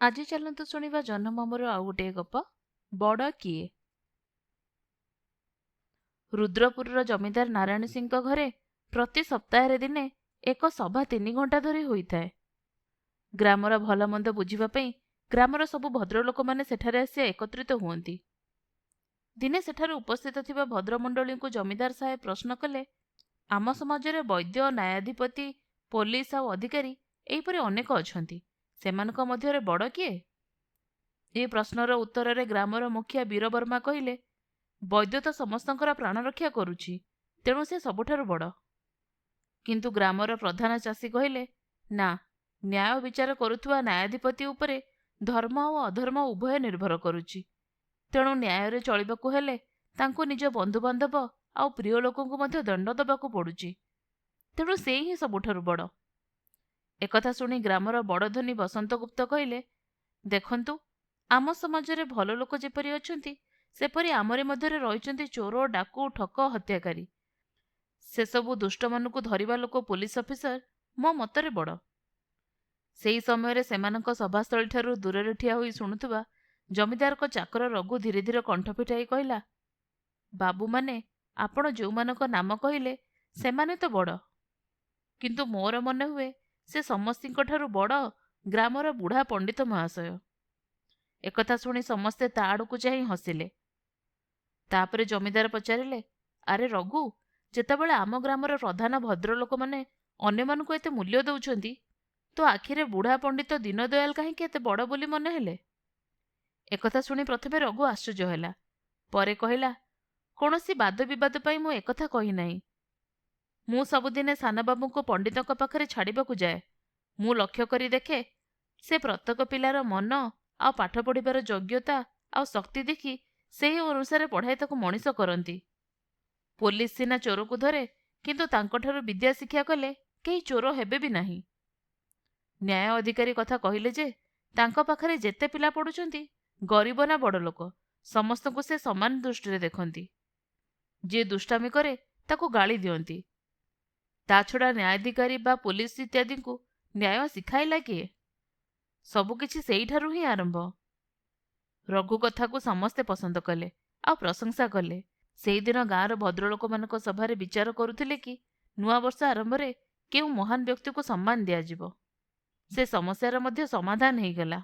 ଆଜି ଚାଲନ୍ତୁ ଶୁଣିବା ଜହ୍ନମାମୁଁର ଆଉ ଗୋଟିଏ ଗପ, ବଡ଼ କିଏ। ରୁଦ୍ରପୁରର ଜମିଦାର ନାରାୟଣ ସିଂଙ୍କ ଘରେ ପ୍ରତି ସପ୍ତାହରେ ଦିନେ ଏକ ସଭା 3 ଘଣ୍ଟା ଧରି ହୋଇଥାଏ। ଗ୍ରାମର ଭଲମନ୍ଦ ବୁଝିବା ପାଇଁ ଗ୍ରାମର ସବୁ ଭଦ୍ରଲୋକମାନେ ସେଠାରେ ଆସି ଏକତ୍ରିତ ହୁଅନ୍ତି। ଦିନେ ସେଠାରେ ଉପସ୍ଥିତ ଥିବା ଭଦ୍ରମଣ୍ଡଳୀଙ୍କୁ ଜମିଦାର ସାହେବ ପ୍ରଶ୍ନ କଲେ, ଆମ ସମାଜରେ ବୈଦ୍ୟ, ନ୍ୟାୟାଧିପତି, ପୋଲିସ ଆଉ ଅଧିକାରୀ ଏହିପରି ଅନେକ ଅଛନ୍ତି। ସେମାନଙ୍କ ମଧ୍ୟରେ ବଡ଼ କିଏ? ଏ ପ୍ରଶ୍ନର ଉତ୍ତରରେ ଗ୍ରାମର ମୁଖିଆ ବୀରବର୍ମା କହିଲେ, ବୈଦ୍ୟ ତ ସମସ୍ତଙ୍କର ପ୍ରାଣ ରକ୍ଷା କରୁଛି, ତେଣୁ ସେ ସବୁଠାରୁ ବଡ଼। କିନ୍ତୁ ଗ୍ରାମର ପ୍ରଧାନ ଚାଷୀ କହିଲେ, ନା, ନ୍ୟାୟ ବିଚାର କରୁଥିବା ନ୍ୟାୟାଧିପତି ଉପରେ ଧର୍ମ ଓ ଅଧର୍ମ ଉଭୟ ନିର୍ଭର କରୁଛି। ତେଣୁ ନ୍ୟାୟରେ ଚଳିବାକୁ ହେଲେ ତାଙ୍କୁ ନିଜ ବନ୍ଧୁବାନ୍ଧବ ଆଉ ପ୍ରିୟ ଲୋକଙ୍କୁ ମଧ୍ୟ ଦଣ୍ଡ ଦେବାକୁ ପଡ଼ୁଛି। ତେଣୁ ସେ ହିଁ ସବୁଠାରୁ ବଡ଼। ଏକଥା ଶୁଣି ଗ୍ରାମର ବଡ଼ଧନୀ ବସନ୍ତଗୁପ୍ତ କହିଲେ, ଦେଖନ୍ତୁ, ଆମ ସମାଜରେ ଭଲ ଲୋକ ଯେପରି ଅଛନ୍ତି, ସେପରି ଆମରି ମଧ୍ୟରେ ରହିଛନ୍ତି ଚୋର, ଡାକୁ, ଠକ, ହତ୍ୟାକାରୀ। ସେସବୁ ଦୁଷ୍ଟମାନଙ୍କୁ ଧରିବା ଲୋକ ପୋଲିସ ଅଫିସର ମୋ ମତରେ ବଡ଼। ସେହି ସମୟରେ ସେମାନଙ୍କ ସଭାସ୍ଥଳୀଠାରୁ ଦୂରରେ ଠିଆ ହୋଇ ଶୁଣୁଥିବା ଜମିଦାରଙ୍କ ଚାକର ରଘୁ ଧୀରେ ଧୀରେ କଣ୍ଠ ଫିଟାଇ କହିଲା, ବାବୁମାନେ, ଆପଣ ଯେଉଁମାନଙ୍କ ନାମ କହିଲେ ସେମାନେ ତ ବଡ଼, କିନ୍ତୁ ମୋର ମନେ ହୁଏ ସେ ସମସ୍ତଙ୍କଠାରୁ ବଡ଼ ଗ୍ରାମର ବୁଢ଼ା ପଣ୍ଡିତ ମହାଶୟ। ଏକଥା ଶୁଣି ସମସ୍ତେ ତା ଆଡ଼କୁ ଚାହିଁ ହସିଲେ। ତାପରେ ଜମିଦାର ପଚାରିଲେ, ଆରେ ରଘୁ, ଯେତେବେଳେ ଆମ ଗ୍ରାମର ପ୍ରଧାନ ଭଦ୍ରଲୋକମାନେ ଅନ୍ୟମାନଙ୍କୁ ଏତେ ମୂଲ୍ୟ ଦେଉଛନ୍ତି, ତ ଆଖିରେ ବୁଢ଼ା ପଣ୍ଡିତ ଦୀନଦୟାଲ କାହିଁକି ଏତେ ବଡ଼ ବୋଲି ମନେ ହେଲେ? ଏକଥା ଶୁଣି ପ୍ରଥମେ ରଘୁ ଆଶ୍ଚର୍ଯ୍ୟ ହେଲା, ପରେ କହିଲା, କୌଣସି ବାଦ ବିବାଦ ପାଇଁ ମୁଁ ଏକଥା କହିନାହିଁ। ମୁଁ ସବୁଦିନେ ସାନବାବୁଙ୍କୁ ପଣ୍ଡିତଙ୍କ ପାଖରେ ଛାଡ଼ିବାକୁ ଯାଏ। ମୁଁ ଲକ୍ଷ୍ୟ କରି ଦେଖେ, ସେ ପ୍ରତ୍ୟେକ ପିଲାର ମନ ଆଉ ପାଠ ପଢ଼ିବାର ଯୋଗ୍ୟତା ଆଉ ଶକ୍ତି ଦେଖି ସେହି ଅନୁସାରେ ପଢ଼ାଇ ତାକୁ ମଣିଷ କରନ୍ତି। ପୋଲିସ ସିନା ଚୋରକୁ ଧରେ, କିନ୍ତୁ ତାଙ୍କଠାରୁ ବିଦ୍ୟା ଶିକ୍ଷା କଲେ କେହି ଚୋର ହେବେ ବି ନାହିଁ। ନ୍ୟାୟ ଅଧିକାରୀ କଥା କହିଲେ ଯେ, ତାଙ୍କ ପାଖରେ ଯେତେ ପିଲା ପଢ଼ୁଛନ୍ତି, ଗରିବ ନା ବଡ଼ ଲୋକ, ସମସ୍ତଙ୍କୁ ସେ ସମାନ ଦୃଷ୍ଟିରେ ଦେଖନ୍ତି। ଯିଏ ଦୁଷ୍ଟାମି କରେ ତାକୁ ଗାଳି ଦିଅନ୍ତି। ତା ଛଡ଼ା ନ୍ୟାୟାଧିକାରୀ ବା ପୋଲିସ ଇତ୍ୟାଦିଙ୍କୁ ନ୍ୟାୟ ଶିଖାଇଲା କିଏ? ସବୁକିଛି ସେଇଠାରୁ ହିଁ ଆରମ୍ଭ। ରଘୁ କଥାକୁ ସମସ୍ତେ ପସନ୍ଦ କଲେ ଆଉ ପ୍ରଶଂସା କଲେ। ସେହିଦିନ ଗାଁର ଭଦ୍ରଲୋକମାନଙ୍କ ସଭାରେ ବିଚାର କରୁଥିଲେ କି ନୂଆବର୍ଷ ଆରମ୍ଭରେ କେଉଁ ମହାନ ବ୍ୟକ୍ତିକୁ ସମ୍ମାନ ଦିଆଯିବ। ସେ ସମସ୍ୟାର ମଧ୍ୟ ସମାଧାନ ହେଇଗଲା।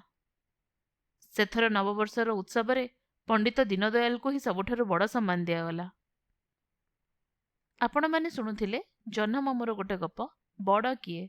ସେଥର ନବବର୍ଷର ଉତ୍ସବରେ ପଣ୍ଡିତ ଦୀନଦୟାଲଙ୍କୁ ହିଁ ସବୁଠାରୁ ବଡ଼ ସମ୍ମାନ ଦିଆଗଲା। ଆପଣମାନେ ଶୁଣୁଥିଲେ ଜହ୍ନମାମୁଁର ଗୋଟେ ଗପ, ବଡ଼ କିଏ।